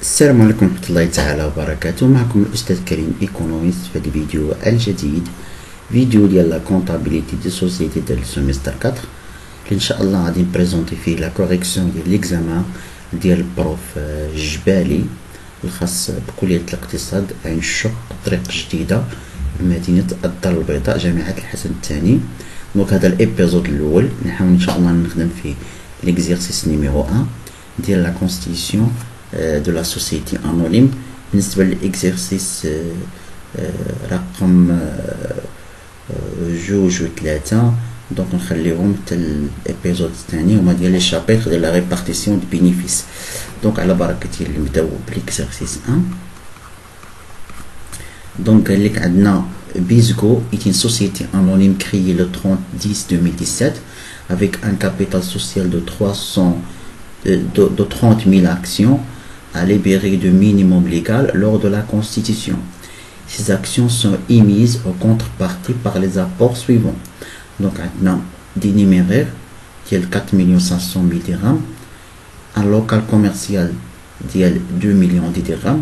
السلام عليكم ورحمة الله تعالى وبركاته. معكم الأستاذ كريم إيكونوميست في هذا الفيديو الجديد، فيديو ديال لا كونتابيليتي دي سوسيتي ديال السيمستر 4 اللي إن شاء الله غادي نبريزونتي فيه لا كوريكسيون ديال ليكزامان ديال البروف جبالي الخاص بكلية الاقتصاد عين الشق طريق جديدة بمدينة الدار البيضاء جامعة الحسن الثاني. دونك هذا الإبيزود الأول نحاول إن شاء الله نخدم فيه ليكزيرسيس نيميرو 1 ديال لا كونستيتيسيون de la société anonyme. بالنسبة للإكزيرسيس رقم جوج و 3 دونك نخليهم حتى الإبيزود الثاني هما ديال لي شابيتر ديال لا ريبارتيسيون دي بينيفيس. دونك على بركة الله نبداو بالإكزيرسيس 1. دونك قال لك عندنا Bizgo est une société anonyme créée le 30/10/2017 avec un capital social de 30 000 actions à libérer de minimum légal lors de la constitution. Ces actions sont émises en contrepartie par les apports suivants. Donc, on a des numéraires qui est 4 500 000 dirhams, un local commercial qui est 2 millions de dirhams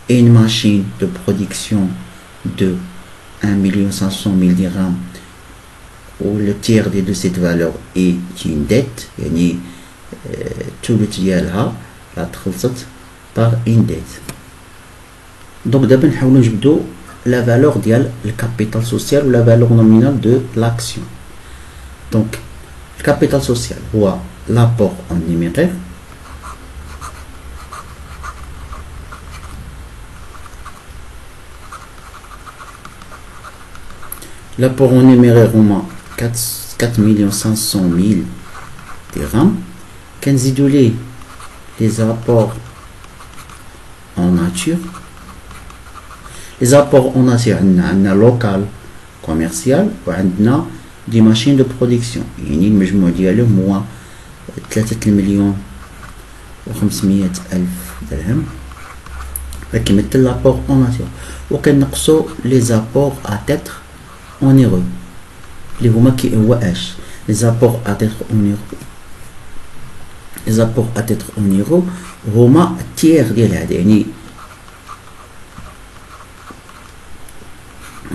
et une machine de production de 1 500 000 dirhams où le tiers de cette valeur est une dette, يعني الثلث ديالها لا تخلصت par une dette. Donc دابا نحاولو نجبدو la valeur ديال الكابيتال سوسيال و la valeur nominale de l'action. Donc le capital social هو l'apport en numéraire l'apport en numéraire هما 4 500 000 dirhams. كنزيدو ليه les apports en nature. les apports en nature عندنا local commercial وعندنا دي ماشين دو برودكسيون، يعني المجموع ديالهم هو 3 مليون و500 ألف درهم كيمثل لابور اون ناتور. وكنقصو لي زابور ا تيتر اونيرو اللي هما هو اش لي زابور ا تيتر اونيرو. les apports à titre onéreux هما التير ديال هذا، يعني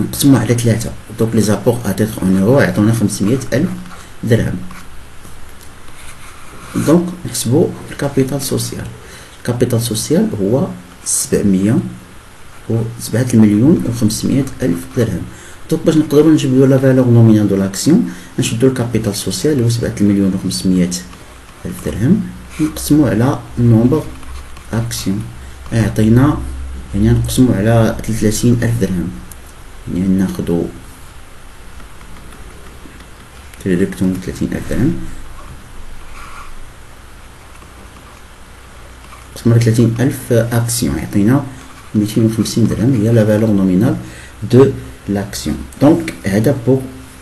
نقسمو على 3. دونك لي زابور à titre onéreux يعطونا 500 ألف درهم. دونك نحسبو الكابيتال سوسيال. الكابيتال سوسيال هو 7 مليون و500 ألف درهم. دونك باش نقدروا نجبدو لا فالور نومينال دو لاكسيون نشدو الكابيتال سوسيال اللي هو 7 مليون و500 ألف درهم نقسمو على نومبر اكسيون يعطينا، يعني نقسمو على 30 ألف درهم، يعني ناخدو ديريكتوم 30 ألف درهم نقسمو على 30 ألف اكسيون يعطينا 250 درهم هي لا فالور نومينال دو لاكسيون. دونك هذا بوغ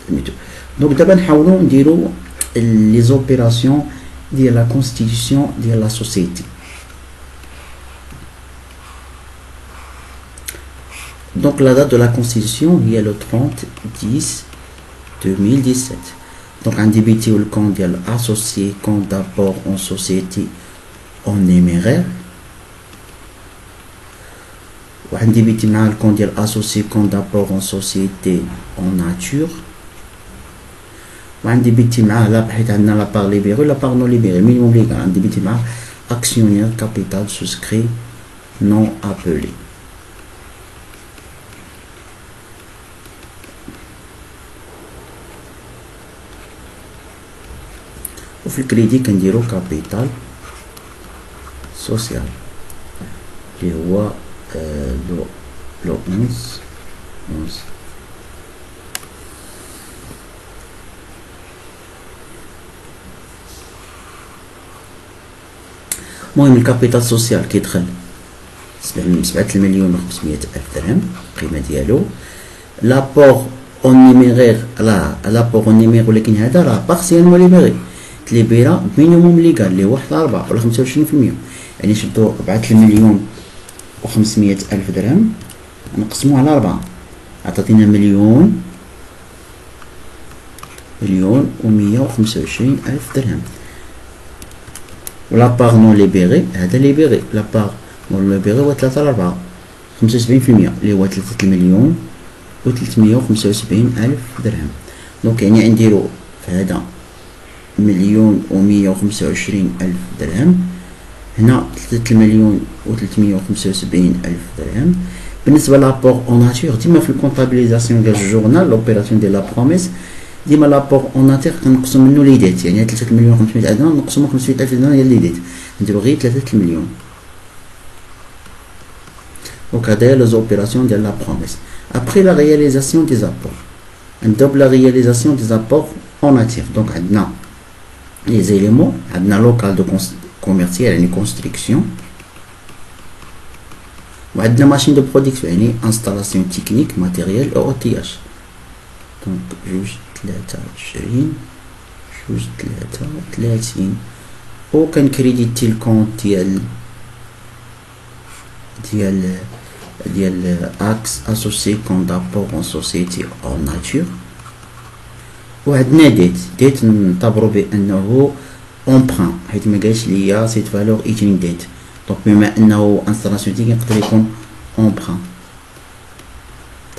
الميتو. دونك دابا نحاولو نديرو لي زوبيراسيون ديال لا كونستيتيسيون ديال لا سوسيتي. دونك لا دات دو لا كونستيتيسيون هي لو 30/10/2017. دونك غنديبيتيو الكون ديال اسوسيي كون دابور اون سوسيتي اون نيميرير، وغنديبيتي مع الكون ديال اسوسيي كون دابور اون سوسيتي اون ناتور، وعندي بيتي معاه لا حيت عندنا لا بار ليبيري لا بار نو ليبيري مينيموم ليغال عندي بيتي معاه اكسيونير كابيتال سوسكري نون ابلي. وفي الكريدي كنديرو كابيتال سوسيال اللي هو لو 11. المهم الكابيتال سوسيال كيدخل 7 مليون و500 ألف درهم القيمة ديالو. لابور اون نيميرير لابور اون نيميرير ولكن هذا راه بارسيالمون ليبيري تليبيرا مينيموم ليغال اللي هو 1/4 ولا 25%، يعني شدو 4 مليون و500 ألف درهم نقسموه على 4 عطاتينا مليون و125 ألف درهم. ولا بار نون ليبيري هذا ليبيري لا بار والليبيري هو 3 ل 4 75% اللي هو 3 مليون و 375 ألف درهم. دونك يعني نديرو في هذا مليون و 125 ألف درهم، هنا 3 مليون و 375 ألف درهم. بالنسبة لابور اون ناتور ديما في الكونطابيليزاسيون ديال الجورنال لوبيراسيون ديال لا بروميس ديما لابور اون ناتور كنقصو منو لي ديت، يعني 3 مليون 500 ألف درهم نقسمو 500 ألف درهم ديال لي ديت نديرو غير 3 مليون. دونك هادايا لي زوبيراسيون ديال لا بروميس. Après la réalisation des apports, on double la réalisation des apports en nature. Donc, on a les éléments, on a local de commercial, une construction, on a la machine de production, une installation technique, matériel et outillage. Donc, juste 23, juste 30. Aucun crédit le compte ديال اكس اسوسي كون دابور اون سوسيتي او ناتور. وعندنا ديت نعتبرو بانه اونبران حيت ما قالش ليا سيت فالور ايتين ديت، دونك بما انه انستالاسيون تيكنيك يقدر يكون اونبران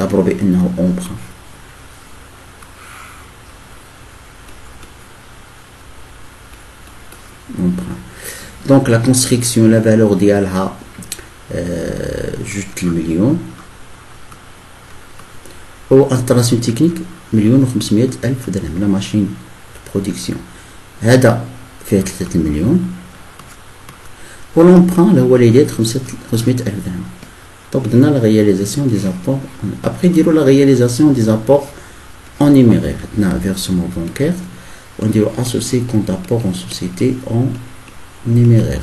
نعتبرو بانه اونبران. دونك لا كونستركسيون لا فالور ديالها juste le million. Ou installation technique مليون و 500 ألف درهم. لا ماشين برودكسيون هذا فيه 3 مليون، و لومبران اللي هو اللي داير 500 ألف درهم. دونك درنا لا رياليزاسيون دي زابور. ابخي نديرو لا رياليزاسيون دي زابور اون نيميرير. عندنا فيرسمون بانكير و نديرو اسوسي كونت ابور اون سوسيتي اون نيميرير.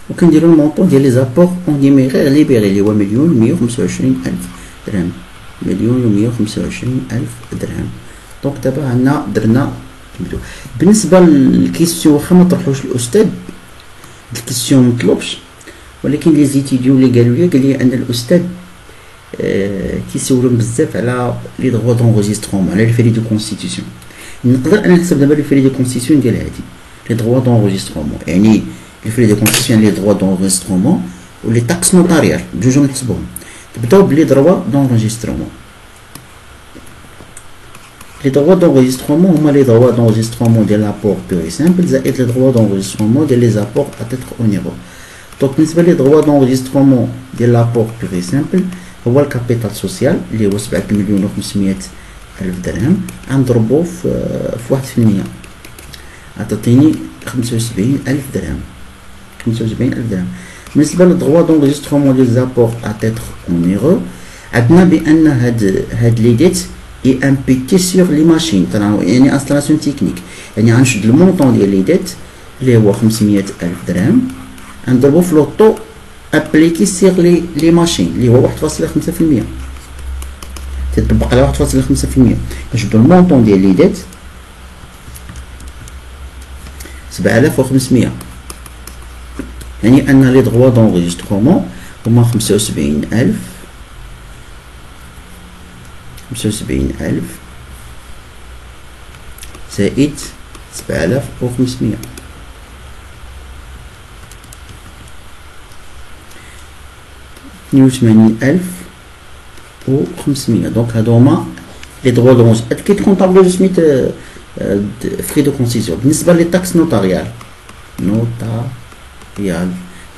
وكنديرو المونطون ديال لي زابور اون نيميرير ليبيري اللي هو مليون و 125 ألف درهم. مليون و 125 ألف درهم. دونك دابا عندنا درنا بالنسبه للكيسيون واخا ما طرحوش الاستاذ الكيسيون مطلوبش، ولكن لي زيتيديون اللي قالوا لي ان الاستاذ كيسولهم بزاف على لي دغوا دونغوزيسترومون على لي فري دو كونستيتيسيون. نقدر انا نحسب دابا لي فري دو كونستيتيسيون ديال هادي لي دغوا دونغوزيسترومون، يعني لي فري دو كونستيتيسيون لي دغوا دونغوزيسترومون و لي تاكس نوتاريال بجوج نحسبهم. نبداو بلي دغوا دونغوزيسترومون. لي دغوا دونغوزيسترومون هما لي دغوا دونغوزيسترومون ديال لابور بيغ سامبل زائد لي دغوا دونغوزيسترومون ديال لي زابور ا تيتر اونيرو. دونك بالنسبه لي دغوا دونغوزيسترومون ديال لابور بيغ سامبل هو الكابيتال سوسيال اللي هو 7 مليون و 500 ألف درهم، غنضربو في 1% عطاتيني 75 ألف درهم. 75 ألف درهم. بالنسبه للدغوا دونغوزيسترومون ديال زابور ا تيتر اونيرو عندنا بان هاد لي ديت اي امبيتي سور لي ماشين، يعني انستالاسيون تكنيك، يعني غنشد المونطون ديال لي ديت اللي هو 500 ألف درهم غنضربو في لوطو ابليكي سيغ لي ماشين اللي هو 1.5%، تطبق على 1.5%. نشدو المونطون ديال لي ديت 7500، يعني ان لي دغوا دونغوزيسترومون هما 75 ألف زائد 7500 82,500. دونك هادو هما لي دغوا دونغوز كي تكونطابلو سميت فري دو كونسيسيون. بالنسبه لي تاكس نوتاريال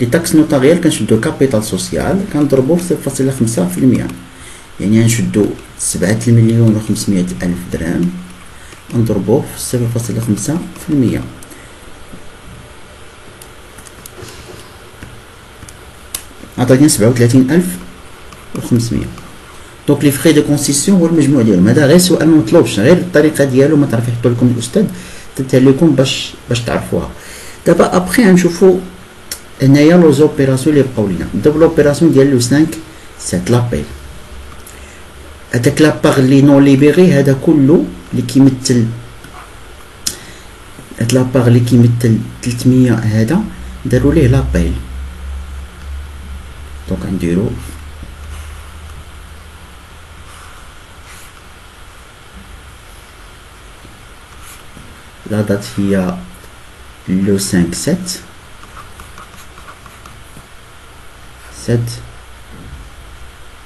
لي تاكس نوتاريال كنشدو كابيتال سوسيال كنضربو في 0.5%، يعني غنشدو 7 مليون و 500 ألف درهم نضربوه في 0.5%. عطاتني 37,500. دونك لي فري دو كونسيسيون هو المجموع ديالهم. هذا غير سؤال ما مطلوبش، غير الطريقه ديالو ما تعرف يحطو لكم الاستاذ درتها لكم باش تعرفوها. دابا ابخي غنشوفو هنايا لو زوبيراسيون اللي بقاو لينا. نبداو بلوبيراسيون ديال لو 5 7 لابيل. هذاك لاباغ لي نون ليبيري هذا كله اللي كيمثل هاد لاباغ اللي كيمثل 300 هذا داروا ليه لابيل. Donc نديرو la date هي le 5/7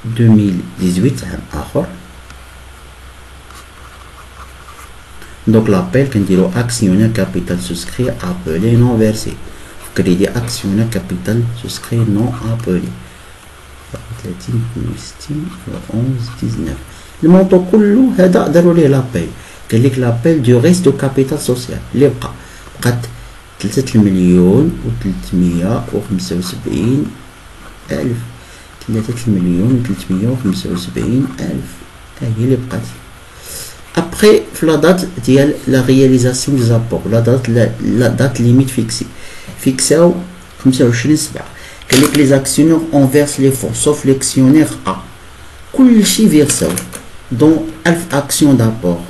2018 عام آخر. Donc l'appel كنديرو actionnaire capital souscrit appelé non versé. Crédit actionnaire capital souscrit non appelé. 30 60 11 19. المونطو كله هذا داروا ليه لابيل. قال لك لابيل دو ريست دو كابيتال سوسيال اللي بقات 3,375,000. 3,375,000 هي اللي بقات. Après, la date de la réalisation des apports, la date limite fixée au 25/7. Que les actionnaires en versent les fonds, sauf l'actionnaire A. Tout ce versé, dont 1000 actions d'apport,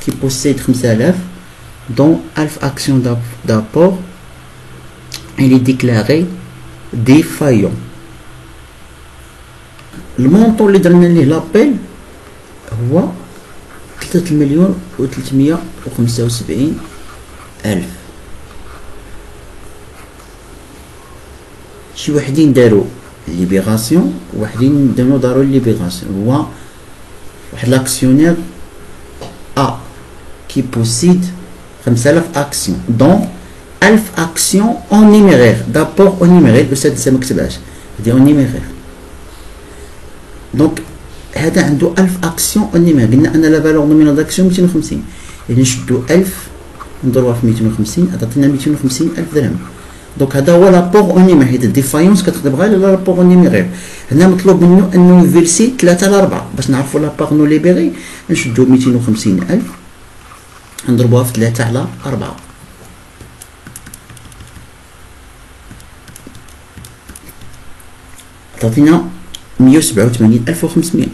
qui possède 5000, dont 1000 actions d'apport, il est déclaré défaillant. Le montant de l'appel, هو 3,375,000. شي وحدين داروا ليبيراسيون وحدين داروا ليبيراسيون. هو واحد لاكسيونير A qui possède 5000 actions dont 1000 actions en numéraire d'apport en numéraire. الأستاذ ما كتبهاش هادي en numéraire. دونك هذا عنده 1000 اكسيون اونيمير. قلنا ان لا فالور نومينال داكسيون 250. يعني نشدو 1000 نضربوها في 250 عطاتنا 250,000 درهم. دونك هذا هو لابور اونيمير. حيت الديفايونس كتخدم غير على لابور اونيمير. هنا مطلوب منه انه يفيرسي 3 ل 4 باش نعرفوا لابور نو ليبيري. نشدو 250,000 نضربوها في 3 على 4. عطاتنا 187,500.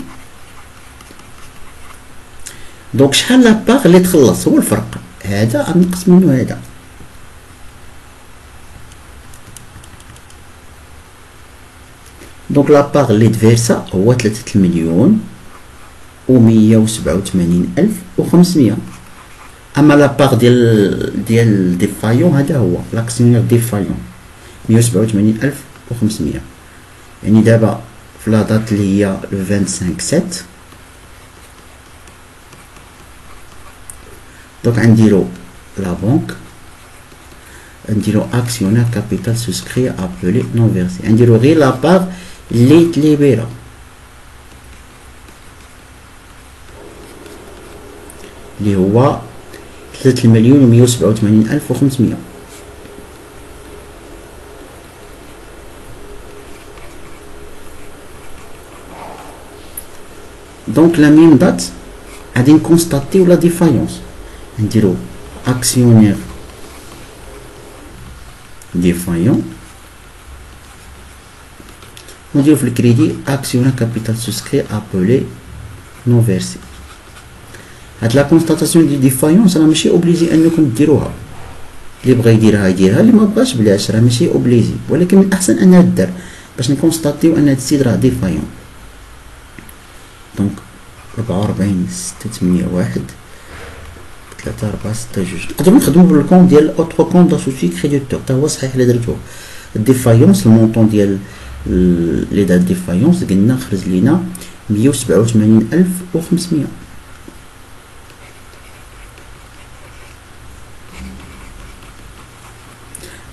دونك شحال لاباغ اللي تخلص هو الفرق. هذا غنقص منه هذا. دونك لاباغ اللي تفيرسا هو 3,187,500. اما لاباغ ديال ديفايون هذا هو لاكسيونير ديفايون 187,500. يعني دابا في لا دات اللي هي لو 25/7. دونك غنديرو لا بنك نديرو اكسيونير كابيتال سوسكري ابلي نون فيرسي. نديرو غير لا باغ اللي تليبيرا اللي هو 3,187,500. دونك لا ميم دات غادي نكونستاتيو لا ديفايونس. نديرو اكسيونير ديفايون نديرو في الكريدي اكسيونير كابيتال سوسكري ابلي نون فيرسي. هاد لا كونستاتاسيون دي ديفايونس راه ماشي اوبليجي انكم ديروها. اللي بغا يديرها يديرها، اللي ما بغاش بلاش، راه ماشي اوبليجي، ولكن من الاحسن انها تدار باش نكونستاتيو ان هاد السيد راه ديفايون. دونك 44,601 3 4 6 2. نقدروا نخدموا بالكون ديال اوتر كون داسوسي كريديتور تا هو صحيح اللي درتوه. الديفايونس المونطون ديال لي دات ديفايونس قلنا خرج لينا 187,500.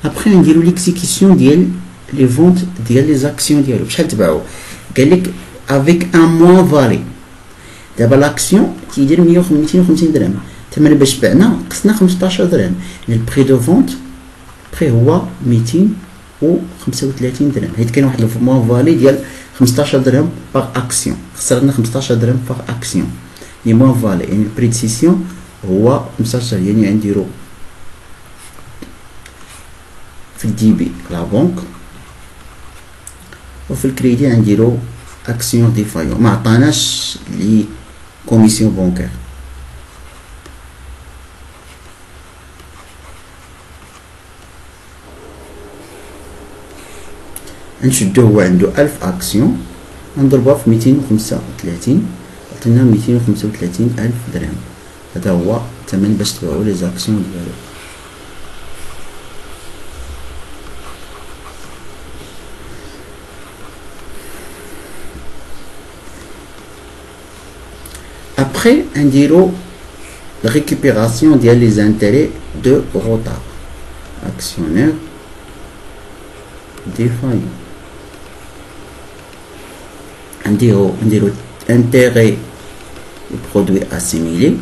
ابخي نديرو ليكزيكسيون ديال لي فونت ديال لي زاكسيون ديالو. بشحال تباعو؟ قال لك افيك ان موان فالي. دابا لاكسيون تيدير 250 درهم. تما باش بعنا قصنا 15 درهم. البري دو فونت بري هو 235 درهم. حيت كاين واحد الموان فالي ديال 15 درهم باغ اكسيون. خسرنا 15 درهم باغ اكسيون. لي موان فالي يعني البري دو سيسيون هو 15. يعني غنديرو في الديبي لا بنك وفي الكريدي غنديرو اكسيون ديفايون. ما عطاناش لي كوميسيون بونكير. نشدو هو عنده 1000 اكسيون نضربها في 235 عطينا 235,000 درهم. هذا هو الثمن باش تبيعو لي زاكسيون ديالو. Après, نديرو récupération ديال les intérêts de retard. Actionnaire défaillant. نديرو intérêt du produit assimilé.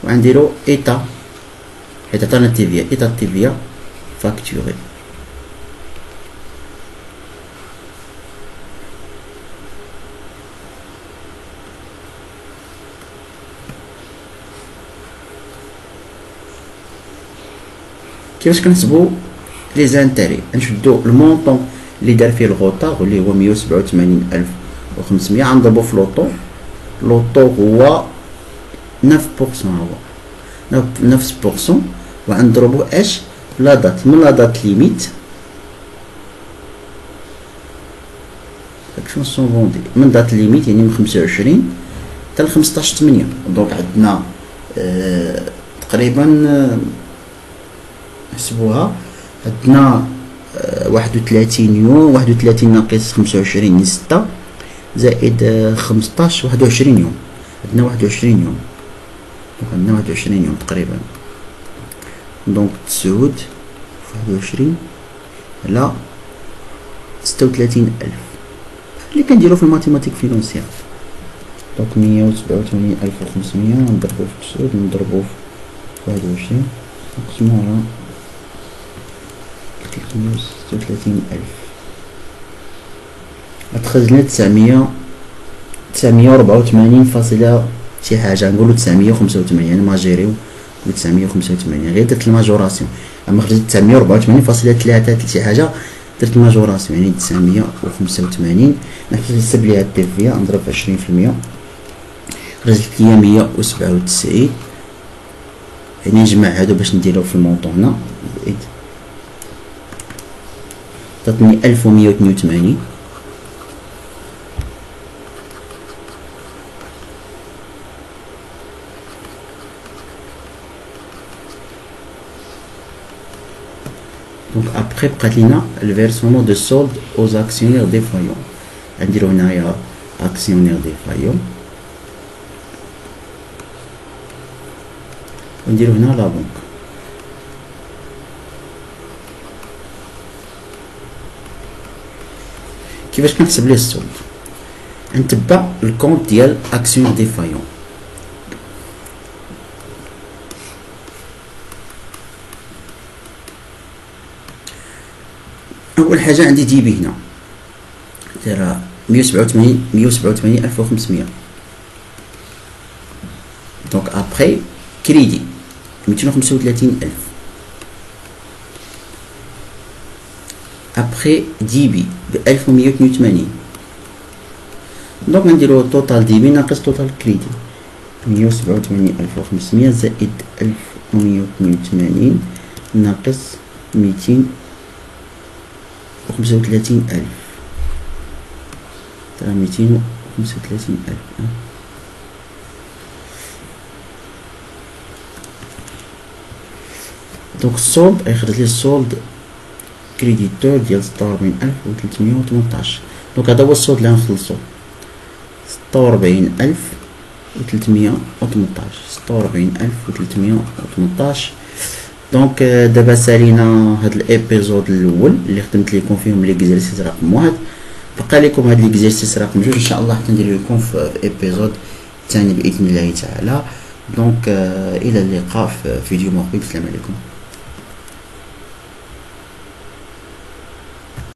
ونديرو état تاع TVA état TVA facturé. كيفاش كنحسبو لي زانتيري؟ نشدو المونطون اللي دار فيه الغوطار اللي هو 187,500 غنضربو في لوطو هو 9%، هو 9% وغنضربو اش لا دات من لا دات ليميت اكشن سون فوندي من دات ليميت يعني من 25 حتى ل 15/8. دونك عندنا تقريبا نحسبوها عندنا 31 يوم، 31 ناقص 25 6 زائد 15 21 يوم. عندنا 21 يوم، دونك عندنا 21 يوم تقريبا. دونك تسعود في 21 على 36,000 اللي كنديرو في الماتيماتيك فينونسيير. دونك 187,500 نضربو في تسعود نضربو في 21 نقسمو على 336,000 غتخرج لنا 984 فاصلة شي حاجة. نقولو 985 يعني ماجيريو 985 غير درت الماجوراسيون، اما خرجت 984.3 شي حاجة درت الماجوراسيون يعني 985. نحسب ليها التي في نضرب في 20% خرجت ليا 197. يعني نجمع هادو باش نديرو في المونطون هنا عطاتني 1182. دونك ابخي بقات لينا الفيرسمون دو سولد اوز اكسيونير ديفايون. نديرو هنايا اكسيونير ديفايون ونديرو هنا لا بنك. كيفاش كنحسب ليه السولد؟ نتبع الكونت ديال اكسيون ديفايون. اول حاجه عندي ديبي هنا دايره 187,500. دونك ابخي كريدي 235,000. ابخي ديبي ب 1182. دونك نديرو توتال ديبي ناقص توتال كريدي 187,500 زائد 1182 ناقص 235,000 ترى 235,000. دونك السولد غيخرج لي السولد كريديتور ديال 46,318. دونك هذا هو السولد اللي غنخلصو 46,318 46,318. دونك دابا سالينا هاد الابيزود الاول اللي خدمت لكم فيهم ليكزارسيس رقم 1. بقى لكم هاد ليكزارسيس رقم 2 ان شاء الله حتى ندير لكم في ابيزود ثاني باذن الله تعالى. دونك الى اللقاء في فيديو مقبل. السلام عليكم.